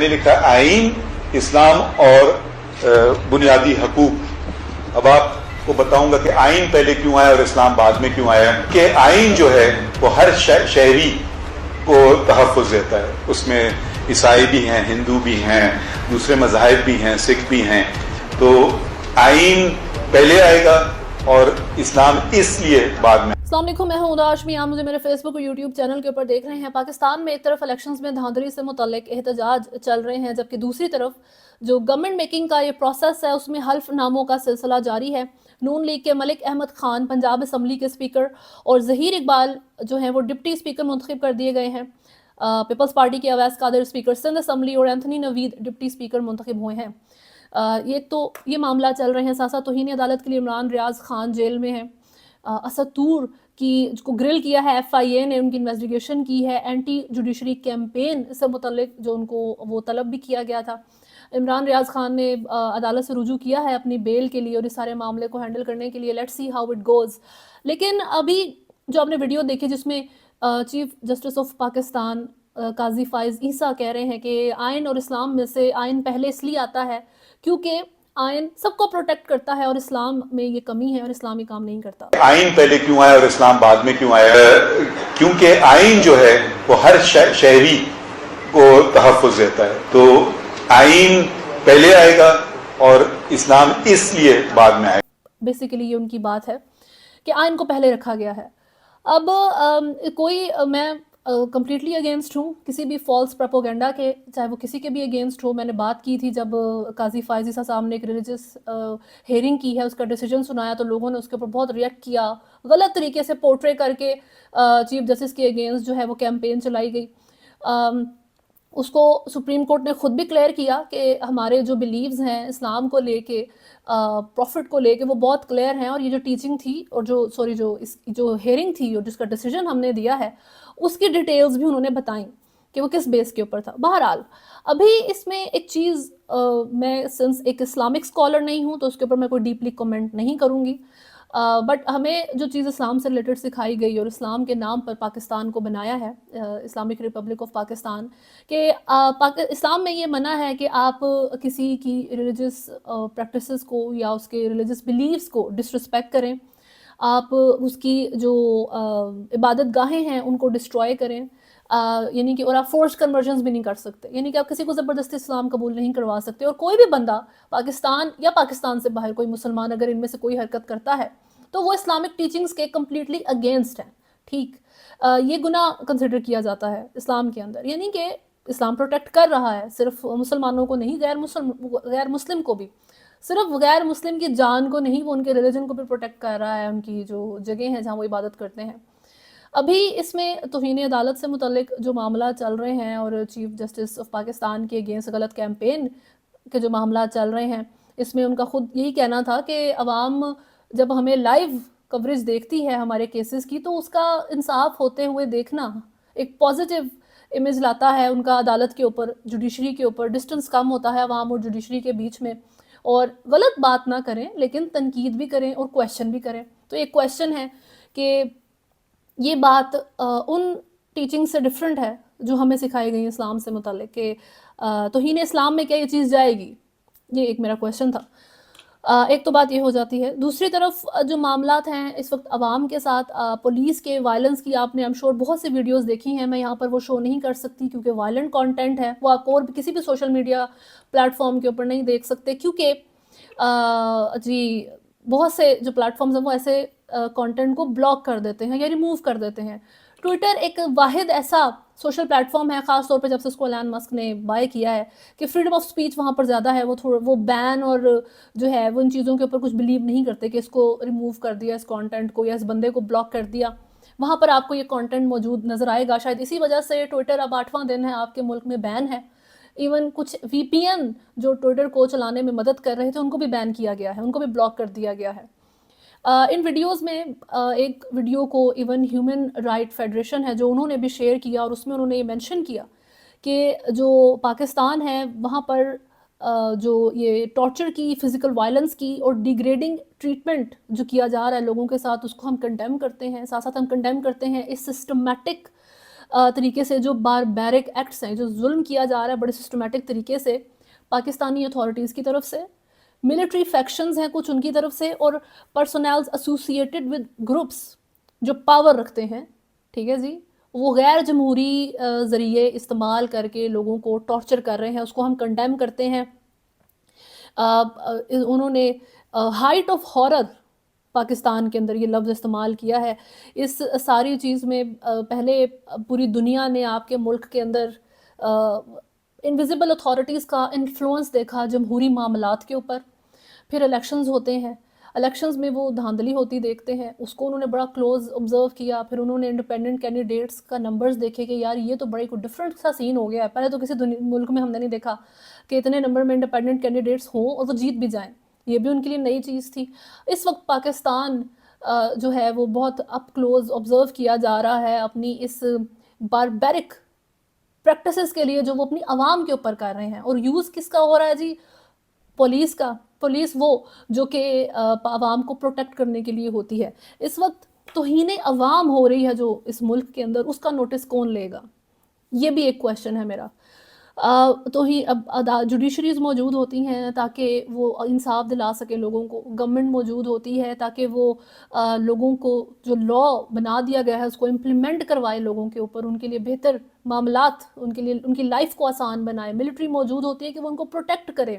نے لکھا آئین اسلام اور بنیادی حقوق. اب آپ کو بتاؤں گا کہ آئین پہلے کیوں آیا اور اسلام بعد میں کیوں آیا. کہ آئین جو ہے وہ ہر شہری کو تحفظ دیتا ہے. اس میں عیسائی بھی ہیں، ہندو بھی ہیں، دوسرے مذاہب بھی ہیں، سکھ بھی ہیں. تو آئین پہلے آئے گا اور اسلام اس لیے بعد میں. السلام علیکم، میں ہوں ہاشمی. آپ مجھے میرے فیس بک اور یوٹیوب چینل کے اوپر دیکھ رہے ہیں. پاکستان میں ایک طرف الیکشنز میں دھاندلی سے متعلق احتجاج چل رہے ہیں، جبکہ دوسری طرف جو گورنمنٹ میکنگ کا یہ پروسیس ہے اس میں حلف ناموں کا سلسلہ جاری ہے. نون لیگ کے ملک احمد خان پنجاب اسمبلی کے اسپیکر اور ظہیر اقبال جو ہیں وہ ڈپٹی اسپیکر منتخب کر دیے گئے ہیں. پیپلز پارٹی کے اویس قادر اسپیکر سندھ اسمبلی اور اینتھنی نوید ڈپٹی اسپیکر منتخب ہوئے ہیں. یہ معاملہ چل رہے ہیں. ساتھ ساتھ توہین عدالت کے لیے عمران ریاض خان جیل میں ہیں. اسد طور کو گرل کیا ہے ایف آئی اے نے، ان کی انویسٹیگیشن کی ہے. اینٹی جوڈیشری کیمپین سے متعلق جو ان کو وہ طلب بھی کیا گیا تھا. عمران ریاض خان نے عدالت سے رجوع کیا ہے اپنی بیل کے لیے اور اس سارے معاملے کو ہینڈل کرنے کے لیے. Let's see how it goes. لیکن ابھی جو آپ نے ویڈیو دیکھی جس میں چیف جسٹس آف پاکستان قاضی فائز عیسیٰ کہہ رہے ہیں کہ آئین اور اسلام میں سے آئین پہلے اس لیے آتا ہے کیونکہ آئین سب کو پروٹیکٹ کرتا ہے اور اسلام میں یہ کمی ہے اور اسلام یہ کام نہیں کرتا. آئین پہلے کیوں آیا اور اسلام بعد میں کیوں آیا؟ کیونکہ آئین جو ہے وہ ہر شہری کو تحفظ دیتا ہے. تو آئین پہلے آئے گا اور اسلام اس لیے بعد میں آئے گا. بیسیکلی یہ ان کی بات ہے کہ آئین کو پہلے رکھا گیا ہے. اب میں کمپلیٹلی اگینسٹ ہوں کسی بھی فالس پروپیگنڈا کے، چاہے وہ کسی کے بھی اگینسٹ ہو. میں نے بات کی تھی جب قاضی فائز عیسیٰ صاحب نے ایک ریلیجس ہیئرنگ کی ہے، اس کا ڈیسیجن سنایا تو لوگوں نے اس کے اوپر بہت ریئیکٹ کیا. غلط طریقے سے پورٹرے کر کے چیف جسٹس کے اگینسٹ جو ہے وہ کیمپین چلائی گئی. اس کو سپریم کورٹ نے خود بھی کلیئر کیا کہ ہمارے جو بلیوز ہیں اسلام کو لے کے، پروفٹ کو لے کے، وہ بہت کلیئر ہیں. اور یہ جو ٹیچنگ تھی اور جو ہیئرنگ تھی اور جس کا ڈیسیجن ہم نے دیا ہے اس کی ڈیٹیلز بھی انہوں نے بتائیں کہ وہ کس بیس کے اوپر تھا. بہرحال ابھی اس میں ایک چیز، میں سنس ایک اسلامک اسکالر نہیں ہوں تو اس کے اوپر میں کوئی ڈیپلی کمنٹ نہیں کروں گی، بٹ ہمیں جو چیز اسلام سے ریلیٹڈ سکھائی گئی اور اسلام کے نام پر پاکستان کو بنایا ہے، اسلامک ریپبلک آف پاکستان، کہ اسلام میں یہ منع ہے کہ آپ کسی کی ریلیجس پریکٹسز کو یا اس کے ریلیجس بلیفز کو ڈسرسپیکٹ کریں، آپ اس کی جو عبادت گاہیں ہیں ان کو ڈسٹروائے کریں، یعنی کہ اور آپ فورس کنورژنز بھی نہیں کر سکتے، یعنی کہ آپ کسی کو زبردستی اسلام قبول نہیں کروا سکتے. اور کوئی بھی بندہ پاکستان یا پاکستان سے باہر کوئی مسلمان اگر ان میں سے کوئی حرکت کرتا ہے تو وہ اسلامک ٹیچنگز کے کمپلیٹلی اگینسٹ ہیں. ٹھیک، یہ گناہ کنسیڈر کیا جاتا ہے اسلام کے اندر، یعنی کہ اسلام پروٹیکٹ کر رہا ہے صرف مسلمانوں کو نہیں، غیر مسلم کو بھی، صرف غیر مسلم کی جان کو نہیں، وہ ان کے ریلیجن کو بھی پروٹیکٹ کر رہا ہے، ان کی جو جگہ ہیں جہاں وہ عبادت کرتے ہیں. ابھی اس میں توہین عدالت سے متعلق جو معاملہ چل رہے ہیں اور چیف جسٹس آف پاکستان کے اگینسٹ غلط کیمپین کے جو معاملات چل رہے ہیں، اس میں ان کا خود یہی کہنا تھا کہ عوام جب ہمیں لائیو کوریج دیکھتی ہے ہمارے کیسز کی تو اس کا انصاف ہوتے ہوئے دیکھنا ایک پازیٹیو امیج لاتا ہے ان کا عدالت کے اوپر، جوڈیشری کے اوپر. ڈسٹنس کم ہوتا ہے عوام اور جوڈیشری کے بیچ میں، اور غلط بات نہ کریں لیکن تنقید بھی کریں اور کویشچن بھی کریں. تو ایک کویشچن ہے کہ یہ بات ان ٹیچنگ سے ڈیفرنٹ ہے جو ہمیں سکھائی گئی اسلام سے متعلق، کہ توہین اسلام میں کیا یہ چیز جائے گی؟ یہ ایک میرا کویشچن تھا. ایک تو بات یہ ہو جاتی ہے. دوسری طرف جو معاملات ہیں اس وقت عوام کے ساتھ، پولیس کے وائلنس کی آپ نے I'm sure بہت سی ویڈیوز دیکھی ہیں. میں یہاں پر وہ شو نہیں کر سکتی کیونکہ وائلنٹ کانٹینٹ ہے، وہ آپ اور کسی بھی سوشل میڈیا پلیٹ فارم کے اوپر نہیں دیکھ سکتے، کیونکہ بہت سے جو پلیٹ فارمز ہیں وہ ایسے کانٹینٹ کو بلاک کر دیتے ہیں یا ریموو کر دیتے ہیں. ٹویٹر ایک واحد ایسا سوشل پلیٹ فارم ہے، خاص طور پہ جب سے اس کو ایلن مسک نے بائی کیا ہے، کہ فریڈم آف سپیچ وہاں پر زیادہ ہے. وہ بین اور جو ہے وہ ان چیزوں کے اوپر کچھ بلیو نہیں کرتے کہ اس کو ریموو کر دیا، اس کانٹینٹ کو، یا اس بندے کو بلاک کر دیا. وہاں پر آپ کو یہ کانٹینٹ موجود نظر آئے گا. شاید اسی وجہ سے ٹویٹر اب 8واں دن ہے آپ کے ملک میں بین ہے. ایون کچھ وی پی این جو ٹویٹر کو چلانے میں مدد کر رہے تھے ان کو بھی بین کیا گیا ہے، ان کو بھی بلاک کر دیا گیا ہے. ان ویڈیوز میں ایک ویڈیو کو ایون ہیومن رائٹ فیڈریشن ہے جو انہوں نے بھی شیئر کیا، اور اس میں انہوں نے یہ مینشن کیا کہ جو پاکستان ہے وہاں پر جو یہ ٹارچر کی، فزیکل وائلنس کی اور ڈیگریڈنگ ٹریٹمنٹ جو کیا جا رہا ہے لوگوں کے ساتھ، اس کو ہم کنڈیم کرتے ہیں. ساتھ ساتھ ہم کنڈیم کرتے ہیں اس سسٹمیٹک طریقے سے جو باربیرک ایکٹس ہیں، جو ظلم کیا جا رہا ہے بڑے سسٹمیٹک طریقے سے پاکستانی اتھارٹیز کی طرف سے، ملٹری فیکشنز ہیں کچھ ان کی طرف سے، اور پرسنلز ایسوسیٹڈ ود گروپس جو پاور رکھتے ہیں، ٹھیک ہے جی، وہ غیر جمہوری ذریعے استعمال کر کے لوگوں کو ٹارچر کر رہے ہیں، اس کو ہم کنڈیم کرتے ہیں۔ انہوں نے ہائٹ آف ہارر پاکستان کے اندر یہ لفظ استعمال کیا ہے۔ اس ساری چیز میں پہلے پوری دنیا نے آپ کے ملک کے اندر انویزیبل اتھارٹیز کا انفلوئنس دیکھا جمہوری معاملات کے اوپر، پھر الیکشنز ہوتے ہیں، الیکشنز میں وہ دھاندلی ہوتی دیکھتے ہیں، اس کو انہوں نے بڑا کلوز آبزرو کیا، پھر انہوں نے انڈیپینڈنٹ کینڈیڈیٹس کا نمبرز دیکھے کہ یار یہ تو بڑی کوئی ڈفرینٹ سا سین ہو گیا ہے، پہلے تو کسی ملک میں ہم نے نہیں دیکھا کہ اتنے نمبر میں انڈیپینڈنٹ کینڈیڈیٹس ہوں اور وہ جیت بھی جائیں، یہ بھی ان کے لیے نئی چیز تھی۔ اس وقت پاکستان جو ہے وہ بہت اپ کلوز آبزرو کیا جا رہا ہے اپنی اس باربیرک پریکٹسز کے لیے جو وہ اپنی عوام کے اوپر کر رہے ہیں، اور یوز کس کا ہو رہا ہے جی؟ پولیس کا۔ پولیس وہ جو کہ عوام کو پروٹیکٹ کرنے کے لیے ہوتی ہے۔ اس وقت توہین عوام ہو رہی ہے جو اس ملک کے اندر، اس کا نوٹس کون لے گا؟ یہ بھی ایک کویشچن ہے میرا۔ تو ہی اب جوڈیشریز موجود ہوتی ہیں تاکہ وہ انصاف دلا سکے لوگوں کو، گورنمنٹ موجود ہوتی ہے تاکہ وہ لوگوں کو جو لا بنا دیا گیا ہے اس کو امپلیمنٹ کروائے لوگوں کے اوپر، ان کے لیے بہتر معاملات، ان کے لیے ان کی لائف کو آسان بنائے۔ ملٹری موجود ہوتی ہے کہ وہ ان کو پروٹیکٹ کرے۔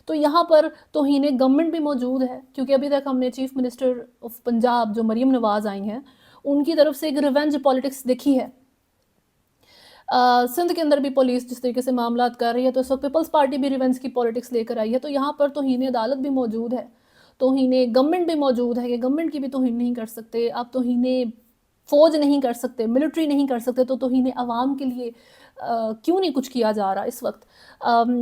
تو یہاں پر توہین گورنمنٹ بھی موجود ہے، کیونکہ ابھی تک ہم نے چیف منسٹر آف پنجاب جو مریم نواز آئی ہیں ان کی طرف سے ایک ریونج پالیٹکس دیکھی ہے۔ سندھ کے اندر بھی پولیس جس طریقے سے معاملات کر رہی ہے، تو اس وقت پیپلز پارٹی بھی ریونج کی پالیٹکس لے کر آئی ہے۔ تو یہاں پر توہین عدالت بھی موجود ہے، توہین گورنمنٹ بھی موجود ہے کہ گورنمنٹ کی بھی توہین نہیں کر سکتے آپ، توہین فوج نہیں کر سکتے، ملٹری نہیں کر سکتے، تو توہین عوام کے لیے کیوں نہیں کچھ کیا جا رہا اس وقت؟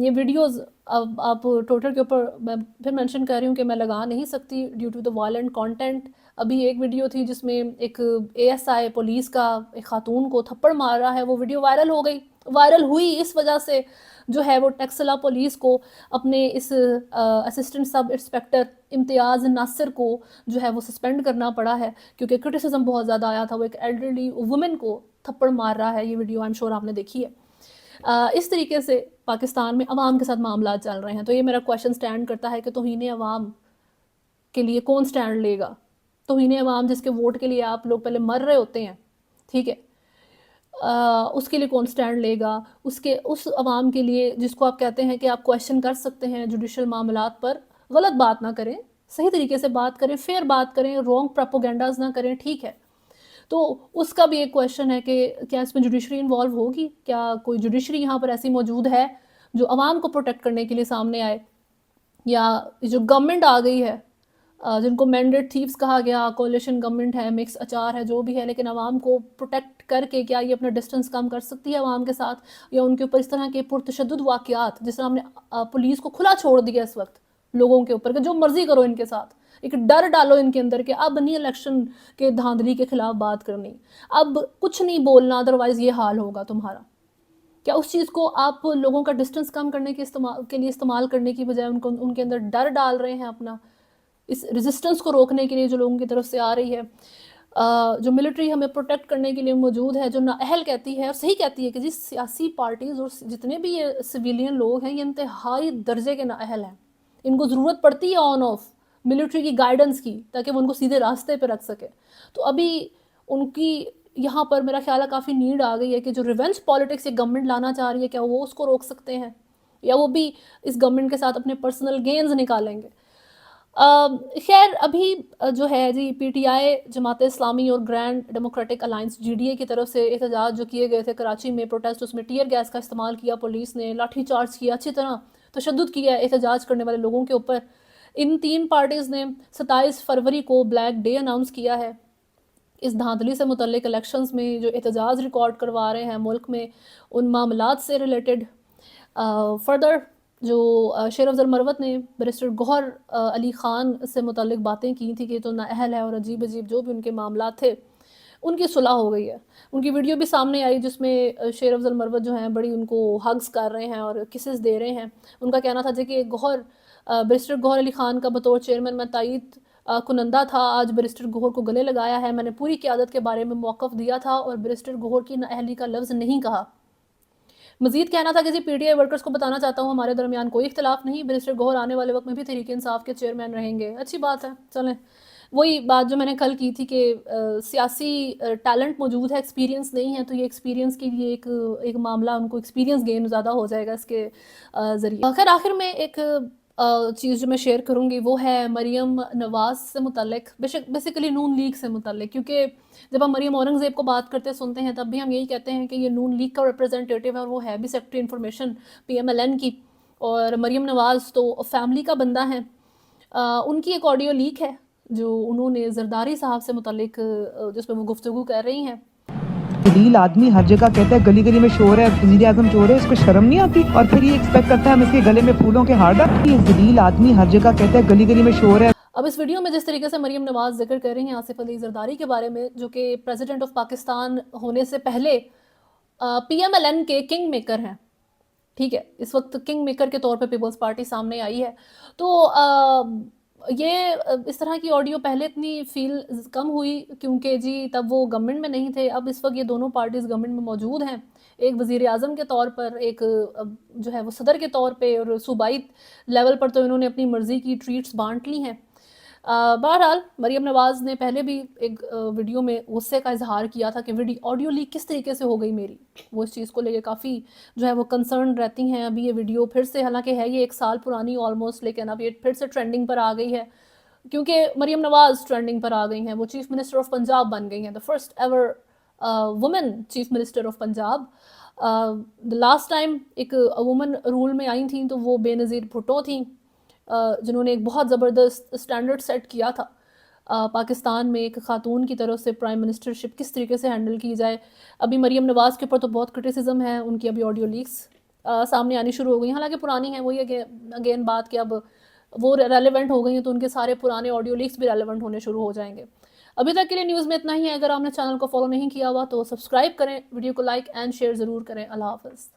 یہ ویڈیوز آپ ٹویٹر کے اوپر میں پھر مینشن کر رہی ہوں کہ میں لگا نہیں سکتی due to the violent content. ابھی ایک ویڈیو تھی جس میں ایک ASI پولیس کا ایک خاتون کو تھپڑ مار رہا ہے، وہ ویڈیو وائرل ہو گئی، وائرل ہوئی اس وجہ سے جو ہے وہ ٹیکسلا پولیس کو اپنے اس اسسٹنٹ سب انسپیکٹر امتیاز ناصر کو جو ہے وہ سسپینڈ کرنا پڑا ہے، کیونکہ کرٹیسزم بہت زیادہ آیا تھا، وہ ایک ایلڈرلی وومن کو تھپڑ مار رہا ہے۔ یہ ویڈیو آئی ایم شور آپ نے دیکھی ہے۔ اس طریقے سے پاکستان میں عوام کے ساتھ معاملات چل رہے ہیں۔ تو یہ میرا کویشچن سٹینڈ کرتا ہے کہ توہین عوام کے لیے کون سٹینڈ لے گا؟ توہین عوام جس کے ووٹ کے لیے آپ لوگ پہلے مر رہے ہوتے ہیں، ٹھیک ہے، اس کے لیے کون سٹینڈ لے گا؟ اس عوام کے لیے جس کو آپ کہتے ہیں کہ آپ کویشچن کر سکتے ہیں جوڈیشل معاملات پر، غلط بات نہ کریں، صحیح طریقے سے بات کریں، فیئر بات کریں، رانگ پروپیگنڈاز نہ کریں، ٹھیک ہے۔ تو اس کا بھی ایک کویشچن ہے کہ کیا اس میں جوڈیشری انوالو ہوگی؟ کیا کوئی جوڈیشری یہاں پر ایسی موجود ہے جو عوام کو پروٹیکٹ کرنے کے لیے سامنے آئے؟ یا جو گورنمنٹ آ گئی ہے جن کو مینڈیٹ تھیوز کہا گیا، کولیشن گورنمنٹ ہے، مکس اچار ہے، جو بھی ہے، لیکن عوام کو پروٹیکٹ کر کے کیا یہ اپنا ڈسٹنس کم کر سکتی ہے عوام کے ساتھ؟ یا ان کے اوپر اس طرح کے پرتشدد واقعات، جس طرح ہم نے پولیس کو کھلا چھوڑ دیا اس وقت لوگوں کے اوپر کہ جو مرضی کرو ان کے ساتھ، ایک ڈر ڈالو ان کے اندر کہ اب نہیں الیکشن کے دھاندلی کے خلاف بات کرنی، اب کچھ نہیں بولنا، ادروائز یہ حال ہوگا تمہارا؟ کیا اس چیز کو آپ لوگوں کا ڈسٹنس کم کرنے کے لیے استعمال کرنے کی بجائے ان کے اندر ڈر ڈال رہے ہیں اپنا، اس ریزسٹنس کو روکنے کے لیے جو لوگوں کی طرف سے آ رہی ہے؟ جو ملٹری ہمیں پروٹیکٹ کرنے کے لیے موجود ہے، جو نااہل کہتی ہے اور صحیح کہتی ہے کہ جی سیاسی پارٹیز اور جتنے بھی یہ سویلین لوگ ہیں یہ انتہائی درجے کے نااہل ہیں، ان کو ضرورت پڑتی ہے آن آف ملٹری کی گائیڈنس کی تاکہ وہ ان کو سیدھے راستے پہ رکھ سکے۔ تو ابھی ان کی یہاں پر میرا خیال ہے کافی نیڈ آ گئی ہے کہ جو ریونج پالیٹکس یہ گورنمنٹ لانا چاہ رہی ہے، کیا وہ اس کو روک سکتے ہیں یا وہ بھی اس گورنمنٹ کے ساتھ اپنے پرسنل گینز نکالیں گے؟ خیر ابھی جو ہے جی PTI جماعت اسلامی اور گرینڈ ڈیموکریٹک الائنس GDA کی طرف سے احتجاج جو کیے گئے تھے کراچی میں پروٹیسٹ، اس میں ٹیئر گیس کا استعمال کیا، پولیس نے لاٹھی چارج کیا، اچھی طرح تشدد کیا احتجاج کرنے والے لوگوں کے اوپر۔ ان تین پارٹیز نے 27 فروری کو بلیک ڈے اناؤنس کیا ہے۔ اس دھاندلی سے متعلق الیکشنز میں جو احتجاج ریکارڈ کروا رہے ہیں ملک میں، ان معاملات سے ریلیٹڈ فردر جو شیر افضل مروت نے بیرسٹر گوہر علی خان سے متعلق باتیں کی تھی کہ تو نااہل ہے اور عجیب عجیب جو بھی ان کے معاملات تھے، ان کی صلح ہو گئی ہے۔ ان کی ویڈیو بھی سامنے آئی جس میں شیر افضل مروت جو ہیں بڑی ان کو ہگز کر رہے ہیں اور کسز دے رہے ہیں۔ ان کا کہنا تھا کہ بیرسٹر گوہر علی خان کا بطور چیئرمین میں تائید کنندہ تھا، آج بیرسٹر گوہر کو گلے لگایا ہے. میں نے پوری قیادت کے بارے میں موقف دیا تھا اور بیرسٹر گوہر کی نااہلی کا لفظ نہیں کہا. مزید کہنا تھا کہ پی ٹی آئی ورکرز کو بتانا چاہتا ہوں ہمارے درمیان کوئی اختلاف نہیں. بیرسٹر گوہر آنے والے وقت میں بھی تحریک انصاف کے چیئرمین رہیں گے. اچھی بات ہے. چلیں وہی بات جو میں نے کل کی تھی کہ سیاسی ٹیلنٹ موجود ہے، ایکسپیرینس نہیں ہے، تو یہ ایکسپیرینس کے لیے ایک معاملہ ان کو ایکسپیرینس گین زیادہ ہو جائے گا اس کے ذریعے. خیر آخر میں ایک چیز جو میں شیئر کروں گی وہ ہے مریم نواز سے متعلق، بیسیکلی نون لیگ سے متعلق، کیونکہ جب ہم مریم اورنگزیب کو بات کرتے سنتے ہیں تب بھی ہم یہی کہتے ہیں کہ یہ نون لیگ کا ریپرزینٹیٹیو ہے اور وہ ہے بھی سیکرٹری انفارمیشن PMLN کی، اور مریم نواز تو فیملی کا بندہ ہے. ان کی ایک آڈیو لیک ہے جو انہوں نے زرداری صاحب سے متعلق جس میں وہ گفتگو کر رہی ہیں. ذلیل آدمی ہر جگہ کہتا ہے گلی گلی میں شور ہے، وزیر اعظم چور ہے، اس کو شرم نہیں آتی؟ اور پھر یہ ایکسپیکٹ کرتا ہے ہم اس کے گلے میں پھولوں کے ہار ڈالیں. یہ ذلیل آدمی ہر جگہ کہتا ہے گلی گلی میں شور ہے. اب اس ویڈیو میں جس طریقے سے مریم نواز ذکر کر رہی ہیں آصف علی زرداری کے بارے میں، جو کہ پریزیڈنٹ آف پاکستان ہونے سے پہلے PMLN کے کنگ میکر ہیں، ٹھیک ہے، اس وقت کنگ میکر کے طور پہ پیپلز پارٹی سامنے آئی ہے، تو یہ اس طرح کی آڈیو پہلے اتنی فیل کم ہوئی کیونکہ جی تب وہ گورنمنٹ میں نہیں تھے. اب اس وقت یہ دونوں پارٹیز گورنمنٹ میں موجود ہیں، ایک وزیر اعظم کے طور پر، ایک جو ہے وہ صدر کے طور پہ، اور صوبائی لیول پر تو انہوں نے اپنی مرضی کی ٹریٹس بانٹ لی ہیں. بہرحال مریم نواز نے پہلے بھی ایک ویڈیو میں غصے کا اظہار کیا تھا کہ آڈیو لیک کس طریقے سے ہو گئی میری. وہ اس چیز کو لے کے کافی جو ہے وہ کنسرن رہتی ہیں. ابھی یہ ویڈیو پھر سے، حالانکہ ہے یہ 1 سال پرانی آلموسٹ، لیکن اب یہ پھر سے ٹرینڈنگ پر آ گئی ہے کیونکہ مریم نواز ٹرینڈنگ پر آ گئی ہیں. وہ چیف منسٹر آف پنجاب بن گئی ہیں، the first ever woman chief minister of Punjab. Last time ایک وومن رول میں آئی تھیں تو وہ بے نظیر بھٹو تھیں، جنہوں نے ایک بہت زبردست اسٹینڈرڈ سیٹ کیا تھا پاکستان میں ایک خاتون کی طرف سے پرائم منسٹرشپ کس طریقے سے ہینڈل کی جائے. ابھی مریم نواز کے اوپر تو بہت کرٹیسزم ہے، ان کی ابھی آڈیو لیکس سامنے آنی شروع ہو گئی ہیں، حالانکہ پرانی ہیں. وہی اگین بات کہ اب وہ ریلیونٹ ہو گئی ہیں تو ان کے سارے پرانے آڈیو لیکس بھی ریلیونٹ ہونے شروع ہو جائیں گے. ابھی تک کے لیے نیوز میں اتنا ہی ہے. اگر آپ نے چینل کو فالو نہیں کیا ہوا تو سبسکرائب کریں، ویڈیو کو لائک اینڈ شیئر ضرور کریں. اللہ حافظ.